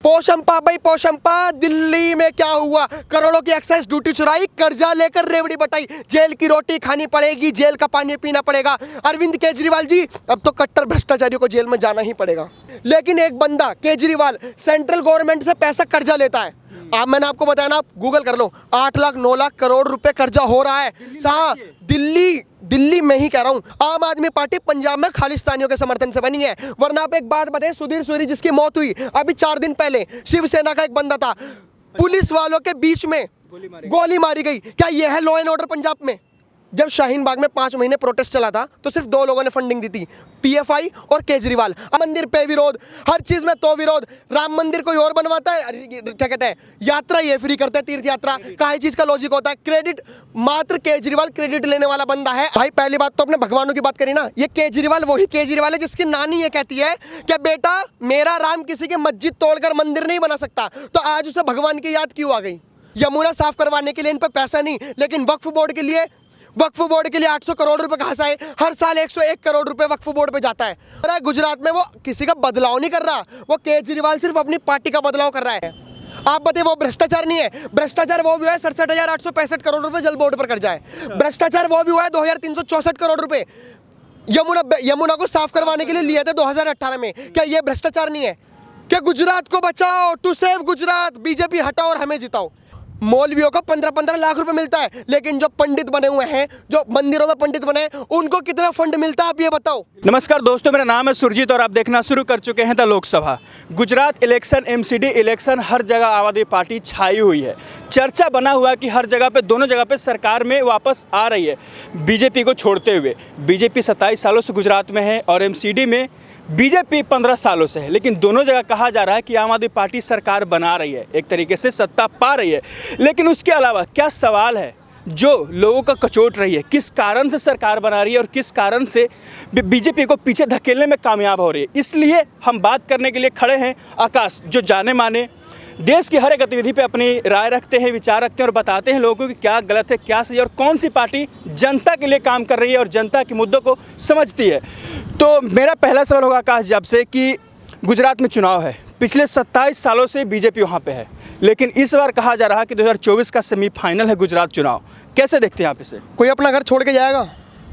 पोशंपा भाई पोशंपा, दिल्ली में क्या हुआ? करोड़ों की एक्साइज ड्यूटी चुराई, कर्जा लेकर रेवड़ी बटाई, जेल की रोटी खानी पड़ेगी, जेल का पानी पीना पड़ेगा। अरविंद केजरीवाल जी, अब तो कट्टर भ्रष्टाचारियों को जेल में जाना ही पड़ेगा। लेकिन एक बंदा केजरीवाल सेंट्रल गवर्नमेंट से पैसा कर्जा लेता है। अब मैंने आपको बताया ना, आप गूगल कर लो, 8 लाख 9 लाख करोड़ रुपए कर्जा हो रहा है। हाँ, दिल्ली में ही कह रहा हूं। आम आदमी पार्टी पंजाब में खालिस्तानियों के समर्थन से बनी है। वरना आप एक बात बताएं, सुधीर सूरी जिसकी मौत हुई अभी 4 दिन पहले, शिवसेना का एक बंदा था, पुलिस वालों के बीच में गोली मारी गई। क्या यह है लॉ एंड ऑर्डर पंजाब में? जब शाहीन बाग में 5 महीने प्रोटेस्ट चला था तो सिर्फ 2 लोगों ने फंडिंग दी थी, पीएफआई और केजरीवाल। मंदिर पे विरोध, हर चीज में तो विरोध। राम मंदिर कोई और बनवाता है, क्या कहते हैं, यात्रा ये फ्री करते हैं, तीर्थ यात्रा। काहे चीज का लॉजिक होता है? क्रेडिट मात्र केजरीवाल क्रेडिट लेने वाला बंदा है। भाई पहली बात तो अपने भगवानों की बात करी ना, ये केजरीवाल वही केजरीवाल है जिसकी नानी ये कहती है कि बेटा मेरा राम किसी की मस्जिद तोड़कर मंदिर नहीं बना सकता। तो आज उसे भगवान की याद क्यों आ गई? यमुना साफ करवाने के लिए इन पर पैसा नहीं, लेकिन वक्फ बोर्ड के लिए 800 करोड़ रुपए कहां से आए? हर साल 101 करोड़ रुपए वक्फ बोर्ड पे जाता है। और गुजरात में वो किसी का बदलाव नहीं कर रहा, वो केजरीवाल सिर्फ अपनी पार्टी का बदलाव कर रहा है। आप बताइए वो भ्रष्टाचार नहीं है? भ्रष्टाचार वो भी हुआ है 67,865 करोड़ रुपए जल बोर्ड पर कर्जा है। भ्रष्टाचार वो भी हुआ है 2,364 करोड़ रुपए यमुना को साफ करवाने के लिए लिए थे 2018 में। क्या ये भ्रष्टाचार नहीं है? क्या गुजरात को बचाओ, टू सेव गुजरात, बीजेपी हटाओ और हमें जिताओ। मौलवियों को 15-15 लाख रुपए मिलता है, लेकिन जो पंडित बने हुए हैं, जो मंदिरों में पंडित बने हैं, उनको कितना फंड मिलता है आप ये बताओ। नमस्कार दोस्तों, मेरा नाम है सुरजीत और आप देखना शुरू कर चुके हैं the Lok Sabha. Gujarat election, MCD election, हर जगह आम आदमी पार्टी छाई हुई है। चर्चा बना हुआ कि हर जगह पे, दोनों जगह पे सरकार में वापस आ रही है बीजेपी को छोड़ते हुए। बीजेपी 27 सालों से गुजरात में है और एमसीडी में बीजेपी 15 सालों से है, लेकिन दोनों जगह कहा जा रहा है कि आम आदमी पार्टी सरकार बना रही है, एक तरीके से सत्ता पा रही है। लेकिन उसके अलावा क्या सवाल है जो लोगों का कचोट रही है? किस कारण से सरकार बना रही है और किस कारण से बीजेपी को पीछे धकेलने में कामयाब हो रही है? इसलिए हम बात करने के लिए खड़े हैं आकाश, जो जाने माने देश की हर एक गतिविधि पे अपनी राय रखते हैं, विचार रखते हैं और बताते हैं लोगों को कि क्या गलत है, क्या सही है और कौन सी पार्टी जनता के लिए काम कर रही है और जनता के मुद्दों को समझती है। तो मेरा पहला सवाल होगा आकाश जी आपसे कि गुजरात में चुनाव है, पिछले 27 सालों से बीजेपी वहाँ पे है, लेकिन इस बार कहा जा रहा है कि 2024 का सेमीफाइनल है गुजरात चुनाव। कैसे देखते हैं आप इसे? कोई अपना घर छोड़ के जाएगा?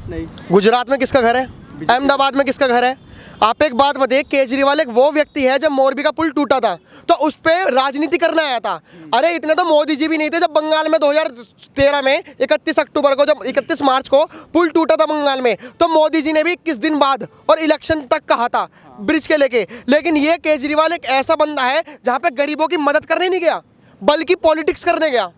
नहीं। गुजरात में किसका घर है? अहमदाबाद में किसका घर है? आप एक बात बताइए, केजरीवाल एक वो व्यक्ति है, जब मोरबी का पुल टूटा था तो उस पर राजनीति करने आया था। अरे इतने तो मोदी जी भी नहीं थे जब बंगाल में 2013 में 31 अक्टूबर को, जब 31 मार्च को पुल टूटा था बंगाल में, तो मोदी जी ने भी 21 दिन बाद और इलेक्शन तक कहा था ब्रिज के लेके। लेकिन ये केजरीवाल एक ऐसा बंदा है जहाँ पे गरीबों की मदद करने नहीं गया, बल्कि पॉलिटिक्स करने गया।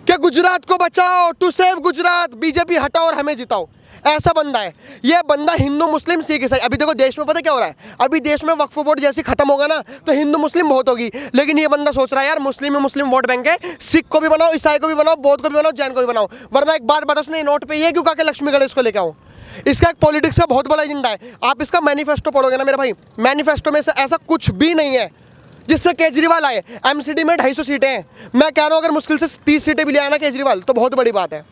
क्या गुजरात को बचाओ, टू सेव गुजरात, बीजेपी हटाओ और हमें जिताओ, ऐसा बंदा है ये बंदा। हिंदू मुस्लिम सिख ईसाई, अभी देखो देश में पता क्या हो रहा है, अभी देश में वक्फ बोर्ड जैसे खत्म होगा ना तो हिंदू मुस्लिम बहुत होगी, लेकिन ये बंदा सोच रहा है यार मुस्लिम में मुस्लिम वोट बैंक है, सिख को भी बनाओ, ईसाई को भी बनाओ, बौद्ध को भी बनाओ, जैन को भी बनाओ। वरना एक बात बताओ, उसने नोट पे ये क्यों कहा कि लक्ष्मी गणेश को लेके आओ? इसका एक पॉलिटिक्स का बहुत बड़ा एजेंडा है। आप इसका मैनिफेस्टो पढ़ोगे ना मेरे भाई, मैनिफेस्टो में से ऐसा कुछ भी नहीं है जिससे केजरीवाल आए। एमसीडी में 250 सीटें हैं, मैं कह रहा हूँ अगर मुश्किल से 30 सीटें भी ले आए ना केजरीवाल तो बहुत बड़ी बात है।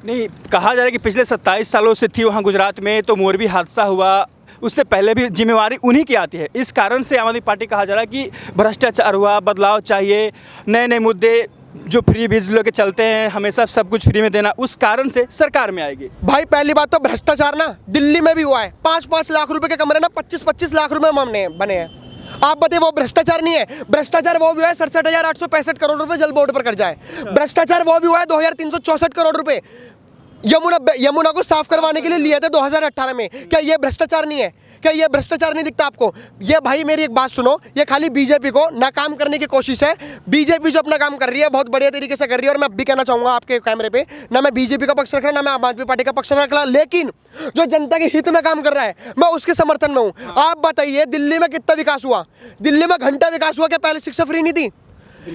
नहीं, कहा जा रहा है कि पिछले 27 सालों से थी वहाँ गुजरात में, तो मोरबी हादसा हुआ, उससे पहले भी जिम्मेवारी उन्हीं की आती है। इस कारण से आम आदमी पार्टी कहा जा रहा है कि भ्रष्टाचार हुआ, बदलाव चाहिए, नए नए मुद्दे जो फ्री बिजली के चलते हैं, हमेशा सब कुछ फ्री में देना, उस कारण से सरकार में आएगी। भाई पहली बात तो भ्रष्टाचार ना दिल्ली में भी हुआ है। 5-5 लाख रुपए के कमरे ना 25-25 लाख रुपए में बने हैं। आप बताइए वो भ्रष्टाचार नहीं है? भ्रष्टाचार वो भी हुआ है 67,865 करोड़ रुपए जल बोर्ड पर कर्जा है। भ्रष्टाचार वो भी हुआ है 2,364 करोड़ रुपए यमुना को साफ करवाने के लिए लिए थे 2018 में। क्या ये भ्रष्टाचार नहीं है? क्या ये भ्रष्टाचार नहीं दिखता आपको? ये भाई मेरी एक बात सुनो, ये खाली बीजेपी को नाकाम करने की कोशिश है। बीजेपी जो अपना काम कर रही है बहुत बढ़िया तरीके से कर रही है, और मैं अब भी कहना चाहूंगा आपके कैमरे पे, ना मैं बीजेपी का पक्ष रख रहा, ना मैं आम आदमी पार्टी का पक्ष रख रहा, लेकिन जो जनता के हित में काम कर रहा है मैं उसके समर्थन में हूँ। आप बताइए दिल्ली में कितना विकास हुआ? दिल्ली में घंटा विकास हुआ। क्या पहले शिक्षा फ्री नहीं थी?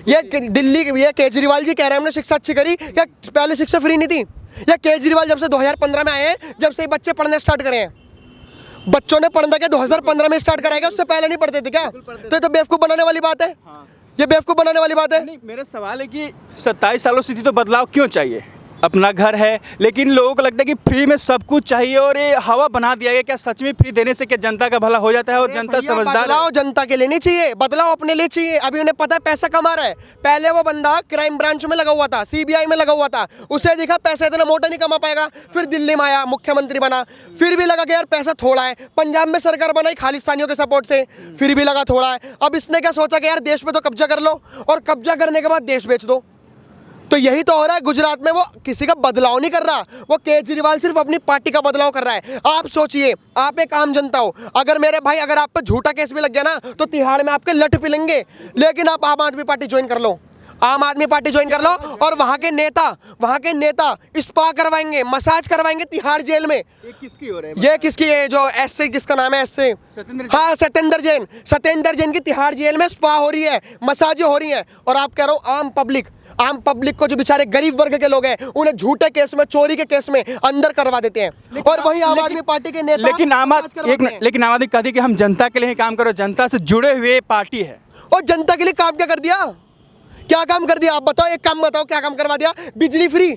ये केजरीवाल जी कह रहे हैं हमने शिक्षा अच्छी करी, क्या पहले शिक्षा फ्री नहीं थी? या केजरीवाल जब से 2015 में आए हैं, जब से बच्चे पढ़ने स्टार्ट करे हैं, बच्चों ने पढ़ना क्या 2015 में स्टार्ट कराएगा, उससे पहले नहीं पढ़ते थे क्या? तो ये तो बेवकूफ बनाने वाली बात है। ये बेवकूफ बनाने वाली बात है। नहीं, मेरा सवाल है कि 27 सालों से थी तो बदलाव क्यों चाहिए? अपना घर है, लेकिन लोगों को लगता है कि फ्री में सब कुछ चाहिए और ये हवा बना दिया गया। क्या सच में फ्री देने से क्या जनता का भला हो जाता है और जनता भैया, समझदार है? बदलाव जनता के लिए नहीं चाहिए, बदलाव अपने लिए चाहिए। अभी उन्हें पता है पैसा कमा रहा है। पहले वो बंदा क्राइम ब्रांच में लगा हुआ था, सीबीआई में लगा हुआ था, उसे देखा पैसा इतना मोटा नहीं कमा पाएगा, फिर दिल्ली में आया, मुख्यमंत्री बना, फिर भी लगा कि यार पैसा थोड़ा है। पंजाब में सरकार बनाई खालिस्तानियों के सपोर्ट से, फिर भी लगा थोड़ा है। अब इसने क्या सोचा कि यार देश पे तो कब्जा कर लो और कब्जा करने के बाद देश बेच दो। तो यही तो हो रहा है गुजरात में। वो किसी का बदलाव नहीं कर रहा, वो केजरीवाल सिर्फ अपनी पार्टी का बदलाव कर रहा है। आप सोचिए, आप एक आम जनता हो, अगर मेरे भाई अगर आप पे झूठा केस भी लग गया ना तो तिहाड़ में आपके लट पिलेंगे। लेकिन आप आम आदमी पार्टी ज्वाइन कर लो, आम आदमी पार्टी ज्वाइन कर लो और वहां के नेता स्पा करवाएंगे, मसाज करवाएंगे तिहाड़ जेल में। ये किसकी हो रहा है? ये किसकी है? जो एससे, किसका नाम है एससे? हाँ, सत्येंद्र जैन की तिहाड़ जेल में स्पा हो रही है, मसाज हो रही है। और आप कह रहे हो आम पब्लिक को, जो बेचारे गरीब वर्ग के लोग हैं, उन्हें झूठे केस में, चोरी के केस में अंदर करवा देते हैं। और वही आम आदमी पार्टी के नेता लेकिन आम आदमी कहती है कि हम जनता के लिए ही काम करो, जनता से जुड़े हुए पार्टी है। और जनता के लिए काम क्या कर दिया? क्या काम कर दिया आप बताओ? एक काम बताओ, क्या काम करवा दिया? बिजली फ्री,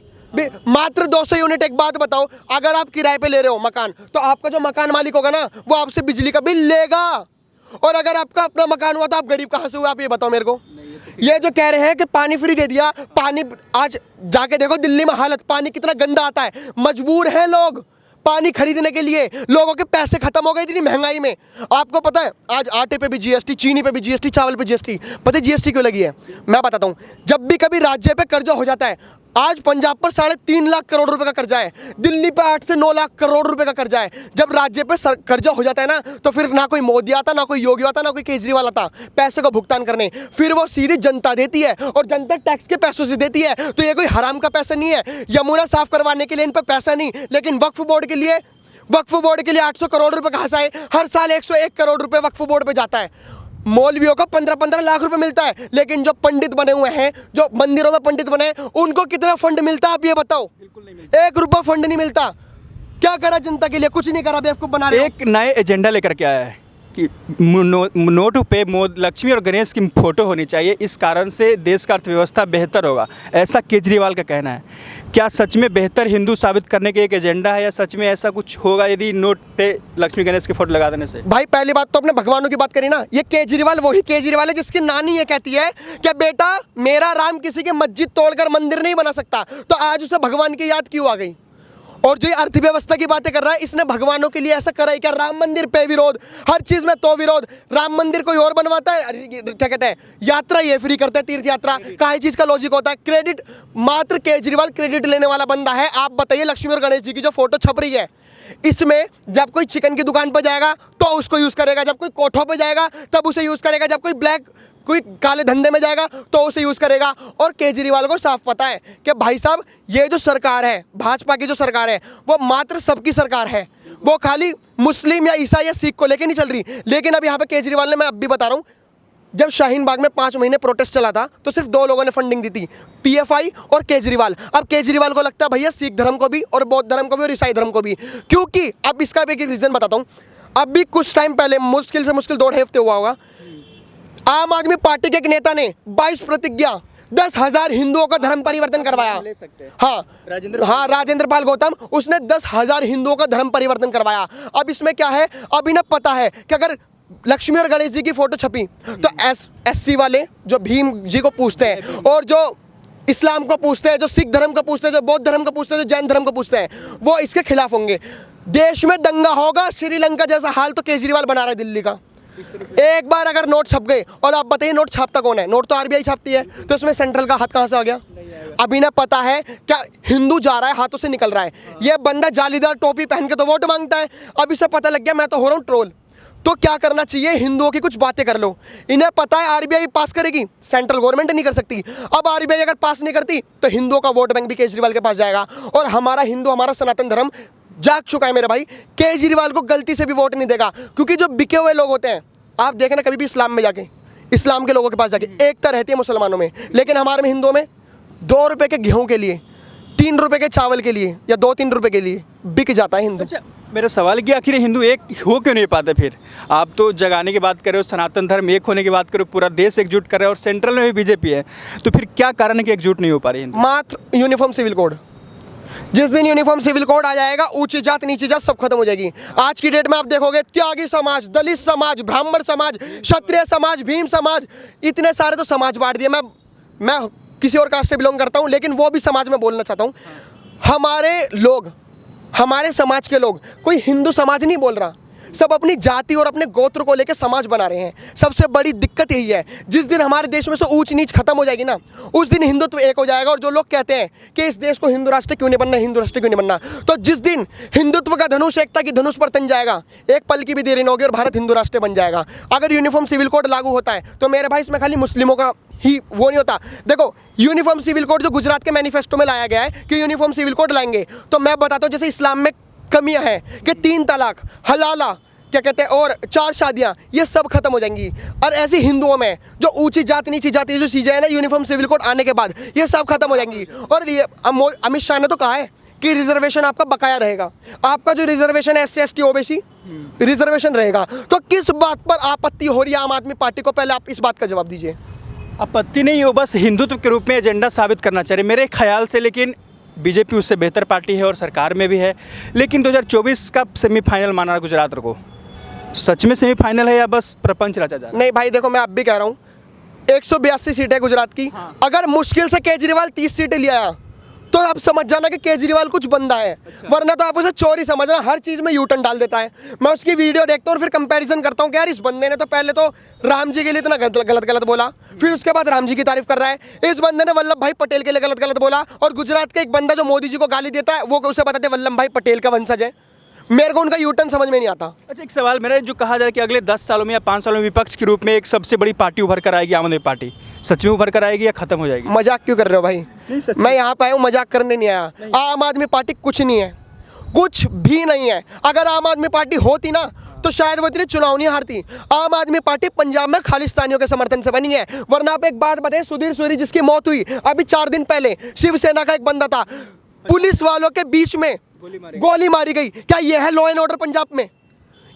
मात्र 200 यूनिट। एक बात बताओ, अगर आप किराए पे ले रहे हो मकान, तो आपका जो मकान मालिक होगा ना, वो आपसे बिजली का बिल लेगा। और अगर आपका अपना मकान हुआ तो आप गरीब कहाँ से हुए? आप ये बताओ मेरे को। ये जो कह रहे हैं कि पानी फ्री दे दिया, पानी आज जाके देखो दिल्ली में हालत, पानी कितना गंदा आता है। मजबूर हैं लोग पानी खरीदने के लिए, लोगों के पैसे खत्म हो गए इतनी महंगाई में। आपको पता है आज आटे पे भी जीएसटी, चीनी पे भी जीएसटी, चावल पे जीएसटी। पता है जीएसटी क्यों लगी है? मैं बताता हूँ। जब भी कभी राज्य पे कर्जा हो जाता है, आज पंजाब पर 3.5 लाख करोड़ रुपए का कर्जा है, दिल्ली पे 8 से 9 लाख करोड़ रुपए का कर्जा है। जब राज्य पे कर्जा हो जाता है ना, तो फिर ना कोई मोदी आता, ना कोई योगी आता, ना कोई केजरीवाल आता पैसे को भुगतान करने। फिर वो सीधी जनता देती है और जनता टैक्स के पैसों से देती है। तो ये कोई हराम का पैसा नहीं है। यमुना साफ करवाने के लिए इन पर पैसा नहीं, लेकिन वक्फ बोर्ड के लिए 800 करोड़ रुपए कहाँ से आए? हर साल 101 करोड़ रुपए वक्फ बोर्ड पे जाता है। मौलवियों को 15-15 लाख रुपए मिलता है, लेकिन जो पंडित बने हुए हैं, जो मंदिरों में पंडित बने हैं, उनको कितना फंड मिलता है? आप ये बताओ। बिल्कुल नहीं मिलता। 1 रुपया फंड नहीं मिलता। क्या करा जनता के लिए? कुछ नहीं करा, बेवकूफ बना रहे हो। एक नए एजेंडा लेकर के आया है कि नोट पे लक्ष्मी और गणेश की फोटो होनी चाहिए, इस कारण से देश का अर्थव्यवस्था बेहतर होगा, ऐसा केजरीवाल का कहना है। क्या सच में बेहतर हिंदू साबित करने के एक एजेंडा है, या सच में ऐसा कुछ होगा यदि नोट पे लक्ष्मी गणेश की फोटो लगा देने से? भाई पहली बात तो अपने भगवानों की बात करी ना। ये केजरीवाल वही केजरीवाल है जिसकी नानी ये कहती है कि बेटा मेरा राम किसी की मस्जिद तोड़कर मंदिर नहीं बना सकता। तो आज उसे भगवान की याद क्यों आ गई? और जो ये अर्थव्यवस्था की बातें कर रहा है, इसने भगवानों के लिए ऐसा करा है क्या? राम मंदिर पे विरोध, हर चीज में तो विरोध। राम मंदिर कोई और बनवाता है, क्या कहते हैं, यात्रा ये फ्री करते हैं, तीर्थ यात्रा। काहे चीज का लॉजिक होता है? क्रेडिट, मात्र केजरीवाल क्रेडिट लेने वाला बंदा है। आप बताइए, लक्ष्मी और गणेश जी की जो फोटो छप रही है, इसमें जब कोई चिकन की दुकान पर जाएगा तो उसको यूज करेगा, जब कोई कोठों पे जाएगा तब उसे यूज करेगा, जब कोई काले धंधे में जाएगा तो उसे यूज करेगा। और केजरीवाल को साफ पता है कि भाई साहब ये जो सरकार है, भाजपा की जो सरकार है, वो मात्र सबकी सरकार है। वो खाली मुस्लिम या ईसाई या सिख को लेके नहीं चल रही। लेकिन अब यहाँ पे केजरीवाल ने, मैं अब भी बता रहा हूँ, जब शाहीन बाग में 5 महीने प्रोटेस्ट चला था तो सिर्फ 2 लोगों ने फंडिंग दी थी, पीएफआई और केजरीवाल। अब केजरीवाल को लगता है भैया सिख धर्म को भी और बौद्ध धर्म को भी और ईसाई धर्म को भी, क्योंकि अब इसका भी एक रीजन बताता हूँ। अभी कुछ टाइम पहले, मुश्किल से मुश्किल 2 हफ्ते हुआ होगा, आम आदमी पार्टी के एक नेता ने 22 प्रतिज्ञा 10,000 हिंदुओं का धर्म परिवर्तन करवाया। हाँ, राजेंद्र पाल गौतम, उसने 10,000 हिंदुओं का धर्म परिवर्तन करवाया। अब इसमें क्या है? अब इन्हें पता है कि अगर लक्ष्मी और गणेश जी की फोटो छपी तो एससी वाले जो भीम जी को पूछते हैं, और जो इस्लाम को पूछते हैं, जो सिख धर्म को पूछते हैं, जो बौद्ध धर्म को पूछते हैं, जो जैन धर्म को पूछते हैं, वो इसके खिलाफ होंगे। देश में दंगा होगा, श्रीलंका जैसा हाल तो केजरीवाल बना रहा है दिल्ली का। एक बार अगर नोट छप गए, और आप बताइए नोट छापता कौन है? नोट तो आरबीआई छापती है, तो उसमें सेंट्रल का हाथ कहाँ से आ गया? अभी ना पता है क्या हिंदू जा रहा है, हाथों से निकल रहा है। ये बंदा जालीदार टोपी पहन के तो वोट मांगता है। अब इसे पता लग गया मैं तो हो रहा हूँ ट्रोल। तो क्या करना चाहिए? हिंदुओं की कुछ बातें कर लो। इन्हें पता है आरबीआई पास करेगी, सेंट्रल गवर्नमेंट नहीं कर सकती। अब आरबीआई अगर पास नहीं करती तो हिंदुओं का वोट बैंक भी केजरीवाल के पास जाएगा, और हमारा हिंदू, हमारा सनातन धर्म जाग चुका है मेरे भाई। केजरीवाल को गलती से भी वोट नहीं देगा, क्योंकि जो बिके हुए लोग होते हैं, आप देखना कभी भी इस्लाम में जाके, इस्लाम के लोगों के पास जाके एकता रहती है मुसलमानों में, लेकिन हमारे में हिंदुओं में 2 रुपए के गेहूं के लिए, 3 रुपए के चावल के लिए, या 2-3 रुपए के लिए बिक जाता है हिंदू। अच्छा, मेरा सवाल कि आखिर हिंदू एक हो क्यों नहीं पाते? फिर आप तो जगाने की बात कर रहे हो, सनातन धर्म एक होने की बात कर रहे हो, पूरा देश एकजुट कर रहे हो, और सेंट्रल में भी बीजेपी है, तो फिर क्या कारण है कि एकजुट नहीं हो पा रही हिंदू? मात्र यूनिफॉर्म सिविल कोड, जिस दिन यूनिफॉर्म सिविल कोड आ जाएगा, ऊंची जात नीची जात सब खत्म हो जाएगी। आज की डेट में आप देखोगे त्यागी समाज, दलित समाज, ब्राह्मण समाज, क्षत्रिय समाज, भीम समाज, इतने सारे तो समाज बांट दिए। मैं किसी और कास्ट से बिलोंग करता हूँ, लेकिन वो भी समाज में बोलना चाहता हूँ। हमारे लोग, हमारे समाज के लोग, कोई हिंदू समाज नहीं बोल रहा, सब अपनी जाति और अपने गोत्र को लेकर समाज बना रहे हैं। सबसे बड़ी दिक्कत यही है। जिस दिन हमारे देश में से ऊंच नीच खत्म हो जाएगी ना, उस दिन हिंदुत्व एक हो जाएगा। और जो लोग कहते हैं कि इस देश को हिंदू राष्ट्र क्यों नहीं बनना, हिंदू राष्ट्र क्यों नहीं बनना, तो जिस दिन हिंदुत्व का धनुष एकता की धनुष पर तन जाएगा, एक पल की भी देरी न होगी और भारत हिंदू राष्ट्र बन जाएगा। अगर यूनिफॉर्म सिविल कोड लागू होता है तो मेरे भाई इसमें खाली मुस्लिमों का ही वो नहीं होता। देखो, यूनिफॉर्म सिविल कोड जो गुजरात के मैनिफेस्टो में लाया गया है कि यूनिफॉर्म सिविल कोड लाएंगे, तो मैं बताता हूँ जैसे इस्लाम में कमियां हैं कि 3 तलाक, हलाला, क्या कहते हैं, और 4 शादियां, ये सब खत्म हो जाएंगी। और ऐसे हिंदुओं में जो ऊंची जाति नीची जाति जो चीज़ें हैं ना, यूनिफॉर्म सिविल कोड आने के बाद ये सब खत्म हो जाएंगी। और ये अमित शाह ने तो कहा है कि रिजर्वेशन आपका बकाया रहेगा। आपका जो रिजर्वेशन है SC ST OBC रिजर्वेशन रहेगा। तो किस बात पर आपत्ति हो रही है आम आदमी पार्टी को, पहले आप इस बात का जवाब दीजिए। आपत्ति नहीं हो, बस हिंदुत्व के रूप में एजेंडा साबित करना चाह रहे मेरे ख्याल से। लेकिन बीजेपी उससे बेहतर पार्टी है और सरकार में भी है। लेकिन 2024 का सेमीफाइनल माना गुजरात को, सच में सेमीफाइनल है या बस प्रपंच रचा जा रहा है? नहीं भाई देखो, मैं अब भी कह रहा हूँ 182 सीटें गुजरात की। हाँ। अगर मुश्किल से केजरीवाल 30 सीटें ले आया तो आप समझ जाना कि केजरीवाल कुछ बंदा है। अच्छा। वरना तो आप उसे चोरी समझना, हर चीज़ में यूटर्न डाल देता है। मैं उसकी वीडियो देखता हूँ और फिर कंपैरिजन करता हूँ कि यार इस बंदे ने तो पहले तो राम जी के लिए इतना गलत बोला, फिर उसके बाद राम जी की तारीफ कर रहा है। इस बंदे ने वल्लभ भाई पटेल के लिए गलत बोला, और गुजरात का एक बंदा जो मोदी जी को गाली देता है वो उसे बताते वल्लभ भाई पटेल का वंशज है। मेरे को उनका यूटर्न समझ में नहीं आता। अच्छा, एक सवाल मेरा, जो कहा जा रहा है कि अगले 10 सालों में या 5 सालों में विपक्ष के रूप में एक सबसे बड़ी पार्टी उभर कर आएगी आम आदमी पार्टी, सच में उभर कर आएगी या खत्म हो जाएगी? मजाक क्यों कर रहे हो भाई? नहीं, सच में। मैं यहाँ पे आया हूँ मजाक करने नहीं आया। आम आदमी पार्टी कुछ नहीं है, कुछ भी नहीं है। अगर आम आदमी पार्टी होती ना तो शायद वो इतनी चुनाव नहीं हारती। आम आदमी पार्टी पंजाब में खालिस्तानियों के समर्थन से बनी है। वरना आप एक बात बताएं, सुधीर सूरी जिसकी मौत हुई अभी 4 दिन पहले, शिवसेना का एक बंदा था, पुलिस वालों के बीच में गोली मारी गई। क्या ये है लॉ एंड ऑर्डर पंजाब में?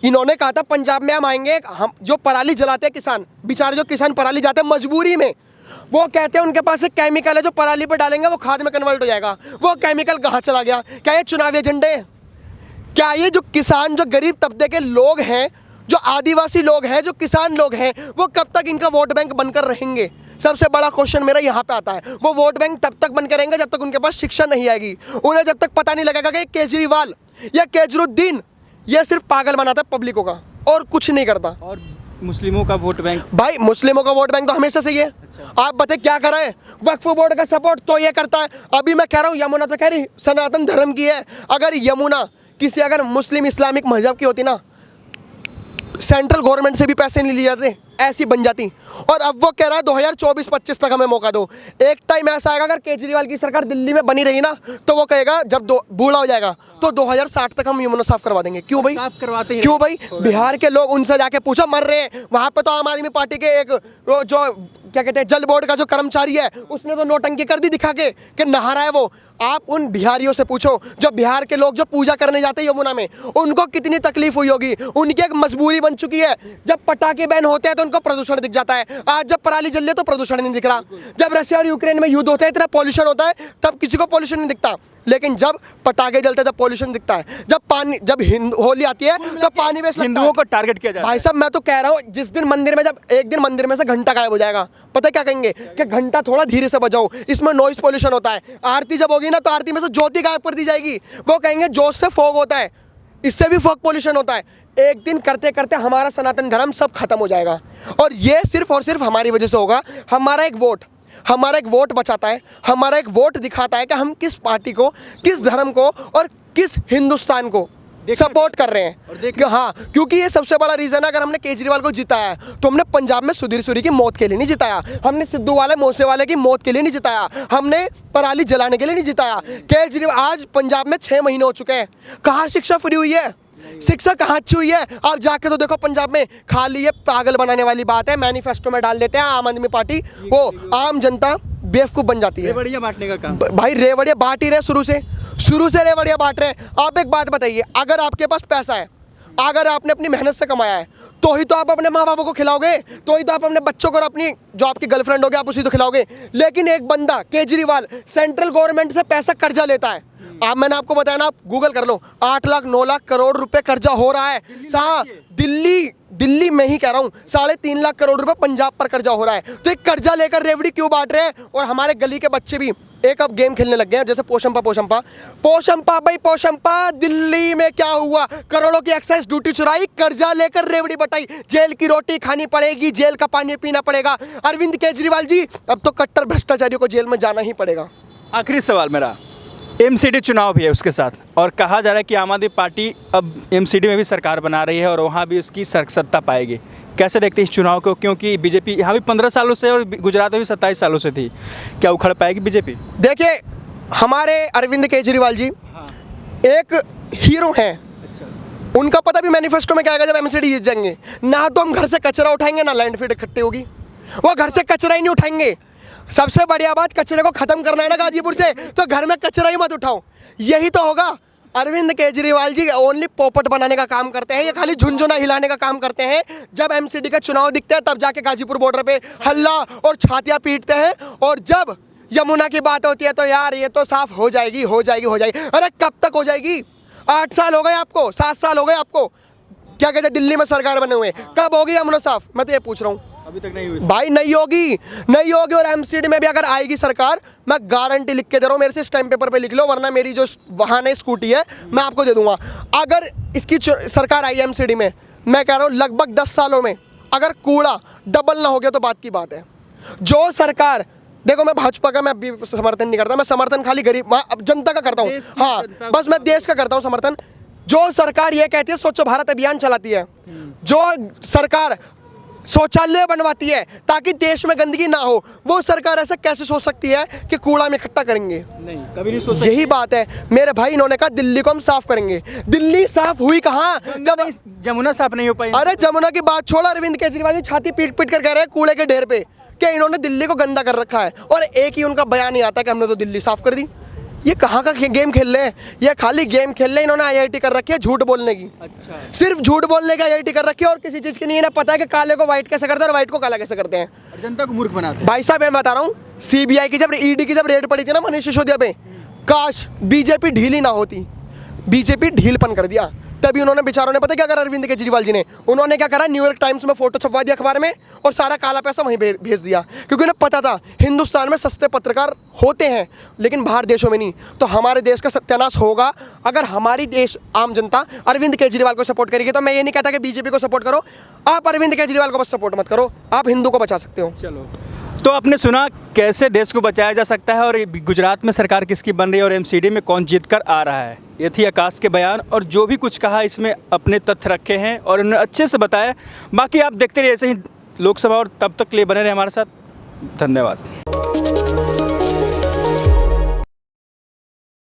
इन्होंने कहा था पंजाब में हम आएंगे, हम जो पराली जलाते हैं किसान, बेचारे जो किसान पराली जाते हैं मजबूरी में, वो कहते हैं उनके पास एक केमिकल है जो पराली पे डालेंगे वो खाद में कन्वर्ट हो जाएगा। वो केमिकल कहाँ चला गया? क्या ये चुनावी एजेंडे हैं? क्या ये जो किसान, जो गरीब तबके के लोग हैं, जो आदिवासी लोग हैं, जो किसान लोग हैं, वो कब तक इनका वोट बैंक बनकर रहेंगे? सबसे बड़ा क्वेश्चन मेरा यहाँ पे आता है। वो वोट बैंक तब तक बनकर रहेंगे जब तक उनके पास शिक्षा नहीं आएगी। उन्हें जब तक पता नहीं लगेगा कि केजरीवाल या केजरुद्दीन ये सिर्फ पागल बनाता है पब्लिकों का और कुछ नहीं करता। और मुस्लिमों का वोट बैंक? भाई मुस्लिमों का वोट बैंक तो हमेशा से ही है। अच्छा। आप बताए क्या कर रहे हैं? वक्फ बोर्ड का सपोर्ट तो ये करता है। अभी मैं कह रहा हूँ यमुना तो कह रही सनातन धर्म की है। अगर यमुना किसी अगर मुस्लिम इस्लामिक मजहब की होती ना, सेंट्रल गवर्नमेंट से भी पैसे नहीं लिए जाते, ऐसी बन जाती। और अब वो कह रहा है 2024-25 तक हमें मौका दो। एक टाइम ऐसा आएगा अगर केजरीवाल की सरकार दिल्ली में बनी रही ना, तो वो कहेगा जब बूढ़ा हो जाएगा तो 2060 तक हम यमुना साफ करवा देंगे। क्यों भाई? साफ करवाते ही क्यों भाई? बिहार के लोग, उनसे जाके पूछो, मर रहे हैं वहां पे। तो आम आदमी पार्टी के एक जो क्या कहते हैं जल बोर्ड का जो कर्मचारी है, उसने तो नोटंकी कर दी दिखा के कि नहा रहा है वो। आप उन बिहारियों से पूछो, जो बिहार के लोग जो पूजा करने जाते हैं यमुना में, उनको कितनी तकलीफ हुई होगी। उनकी एक मजबूरी बन चुकी है। जब पटाखे बैन होते हैं तो उनको प्रदूषण दिख जाता है। आज जब पराली जल रही है तो प्रदूषण नहीं दिख रहा। जब रशिया और यूक्रेन में युद्ध होता है, इतना पॉल्यूशन होता है, तब किसी को पॉल्यूशन नहीं दिखता। लेकिन जब पटाखे जलते हैं तब पॉल्यूशन दिखता है। जब पानी, जब होली आती है तो पानी वेस्ट लगता है। हिंदुओं को टारगेट किया जाता है। भाई साहब मैं तो कह रहा हूँ, जिस दिन मंदिर में, जब एक दिन मंदिर में से घंटा गायब हो जाएगा, पता है क्या कहेंगे? कि घंटा थोड़ा धीरे से बजाओ, इसमें नॉइज पॉल्यूशन होता है। आरती जब होगी ना तो आरती में से ज्योति गायब कर दी जाएगी। वो कहेंगे जोश से फॉग होता है, इससे भी फॉग पॉल्यूशन होता है। एक दिन करते करते हमारा सनातन धर्म सब खत्म हो जाएगा। और ये सिर्फ और सिर्फ हमारी वजह से होगा। हमारा एक वोट बचाता है, हमारा एक वोट दिखाता है कि हम किस पार्टी को, किस धर्म को और किस हिंदुस्तान को सपोर्ट कर रहे हैं। कि हाँ, क्योंकि ये सबसे बड़ा रीज़न है। अगर हमने केजरीवाल को जिताया तो हमने पंजाब में सुधीर सूरी की मौत के लिए नहीं जिताया, हमने सिद्धू वाले मूसे वाले की मौत के लिए नहीं जिताया, हमने पराली जलाने के लिए नहीं जिताया। केजरीवाल, आज पंजाब में 6 महीने हो चुके हैं, कहाँ शिक्षा फ्री हुई है? शिक्षा कहाँ अच्छी हुई है? आप जाके तो देखो पंजाब में। खाली ये पागल बनाने वाली बात है, मैनिफेस्टो में डाल देते हैं आम आदमी पार्टी, वो आम जनता बेवकूफ़ बन जाती है। रेवड़ियाँ बांटने का काम। भाई रेवड़िया बांट ही रहे, शुरू से रेवड़िया बांट रहे। आप एक बात बताइए, अगर आपके पास पैसा है, अगर आपने अपनी मेहनत से कमाया है, तो ही तो आप अपने माँ बापों को खिलाओगे, तो ही तो आप अपने बच्चों को और अपनी जो आपकी गर्लफ्रेंड होगी आप उसी तो खिलाओगे। लेकिन एक बंदा केजरीवाल सेंट्रल गवर्नमेंट से पैसा कर्जा लेता है, आप मैंने आपको बताया ना, आप गूगल कर लो, 8 लाख 9 लाख करोड़ रुपए कर्जा हो रहा है। हाँ, दिल्ली में ही कह रहा हूँ, 3.5 लाख करोड़ रुपए पंजाब पर कर्जा हो रहा है। तो एक कर्जा लेकर रेवड़ी क्यों बांट रहे हैं? और हमारे गली के बच्चे भी एक अब गेम खेलने लग गए हैं, जैसे पोशंपा भाई पोशंपा, दिल्ली में क्या हुआ? करोड़ों की एक्साइज ड्यूटी चुराई, कर्जा लेकर रेवड़ी बटाई, जेल की रोटी खानी पड़ेगी, जेल का पानी पीना पड़ेगा। अरविंद केजरीवाल जी, अब तो कट्टर भ्रष्टाचारियों को जेल में जाना ही पड़ेगा। आखिरी सवाल मेरा, एमसीडी चुनाव भी है उसके साथ, और कहा जा रहा है कि आम आदमी पार्टी अब एमसीडी में भी सरकार बना रही है और वहाँ भी उसकी सत्ता पाएगी। कैसे देखते हैं इस चुनाव को? क्योंकि बीजेपी यहाँ भी 15 सालों से और गुजरात में भी 27 सालों से थी, क्या उखड़ पाएगी बीजेपी? देखिए, हमारे अरविंद केजरीवाल जी एक हीरो हैं। अच्छा। उनका पता भी मैनिफेस्टो में क्या आएगा जब एमसीडी जीत जाएंगे? ना तो हम घर से कचरा उठाएंगे, ना लैंडफीड इकट्ठी होगी। वो घर से कचरा ही नहीं उठाएंगे। सबसे बढ़िया बात, कचरे को खत्म करना है ना गाजीपुर से, तो घर में कचरा ही मत उठाओ, यही तो होगा। अरविंद केजरीवाल जी ओनली पोपट बनाने का काम करते हैं, ये खाली झुनझुना हिलाने का काम करते हैं। जब एमसीडी का चुनाव दिखता है तब जाके गाजीपुर बॉर्डर पे हल्ला और छातियां पीटते हैं, और जब यमुना की बात होती है तो यार ये तो साफ हो जाएगी। अरे कब तक हो जाएगी? 8 साल हो गए आपको, 7 साल हो गए आपको, क्या कहते हैं, दिल्ली में सरकार बने हुए। कब होगी यमुना साफ? मैं तो ये पूछ रहा हूँ। अभी तक नहीं हुई भाई, नहीं होगी। और एमसीडी में भी अगर आएगी सरकार, मैं गारंटी लिख के दे रहा हूँ, मेरे से स्टैम्प पेपर पे लिख लो, वरना मेरी जो वाहन है, स्कूटी है, मैं आपको दे दूंगा। अगर इसकी सरकार आई एमसीडी में, मैं कह रहा हूँ लगभग 10 सालों में अगर कूड़ा डबल ना हो गया तो बात की बात है। जो सरकार, देखो मैं भाजपा का मैं भी समर्थन नहीं करता, मैं समर्थन खाली गरीब जनता का करता हूँ। हाँ, बस मैं देश का करता हूँ समर्थन। जो सरकार ये कहती है स्वच्छ भारत अभियान चलाती है, जो सरकार शौचालय बनवाती है ताकि देश में गंदगी ना हो, वो सरकार ऐसा कैसे सोच सकती है कि कूड़ा में इकट्ठा करेंगे? नहीं, कभी नहीं सोच सकती। यही बात है मेरे भाई, इन्होंने कहा दिल्ली को हम साफ करेंगे। दिल्ली साफ हुई कहाँ? जब जमुना साफ नहीं हो पाई। अरे जमुना की बात छोड़ा, अरविंद केजरीवाल जी छाती पीट पीट कर कह रहे हैं कूड़े के ढेर पे कि इन्होंने दिल्ली को गंदा कर रखा है, और एक ही उनका बयान नहीं आता कि हमने तो दिल्ली साफ कर दी। ये कहाँ का गेम खेल रहे हैं? ये खाली गेम खेल रहे हैं। इन्होंने आईआईटी कर रखी है झूठ बोलने की। अच्छा। सिर्फ झूठ बोलने की आईआईटी कर रखी है, और किसी चीज़ की नहीं है। पता है कि काले को व्हाइट कैसे करते हैं और व्हाइट को काला कैसे करते हैं। जनता को मूर्ख बनाते हैं। भाई साहब, मैं बता रहा हूँ, सीबीआई की जब ईडी की जब रेड पड़ी थी ना मनीष सिसोदिया पे, काश बीजेपी ढीली ना होती। बीजेपी ढीलपन कर दिया, तभी उन्होंने बेचारों ने, पता क्या करा अरविंद केजरीवाल जी ने? उन्होंने क्या करा, न्यूयॉर्क टाइम्स में फोटो छपवा दिया अखबार में, और सारा काला पैसा वहीं भेज दिया, क्योंकि उन्हें पता था हिंदुस्तान में सस्ते पत्रकार होते हैं लेकिन बाहर देशों में नहीं। तो हमारे देश का सत्यानाश होगा अगर हमारी देश आम जनता अरविंद केजरीवाल को सपोर्ट करेगी। तो मैं ये नहीं कहता कि बीजेपी को सपोर्ट करो, आप अरविंद केजरीवाल को बस सपोर्ट मत करो, आप हिंदू को बचा सकते हो। चलो, तो आपने सुना कैसे देश को बचाया जा सकता है, और गुजरात में सरकार किसकी बन रही है, और एमसीडी में कौन जीत कर आ रहा है। ये थी आकाश के बयान, और जो भी कुछ कहा इसमें अपने तथ्य रखे हैं और उन्होंने अच्छे से बताया। बाकी आप देखते रहिए ऐसे ही लोकसभा, और तब तक के लिए बने रहे हमारे साथ। धन्यवाद।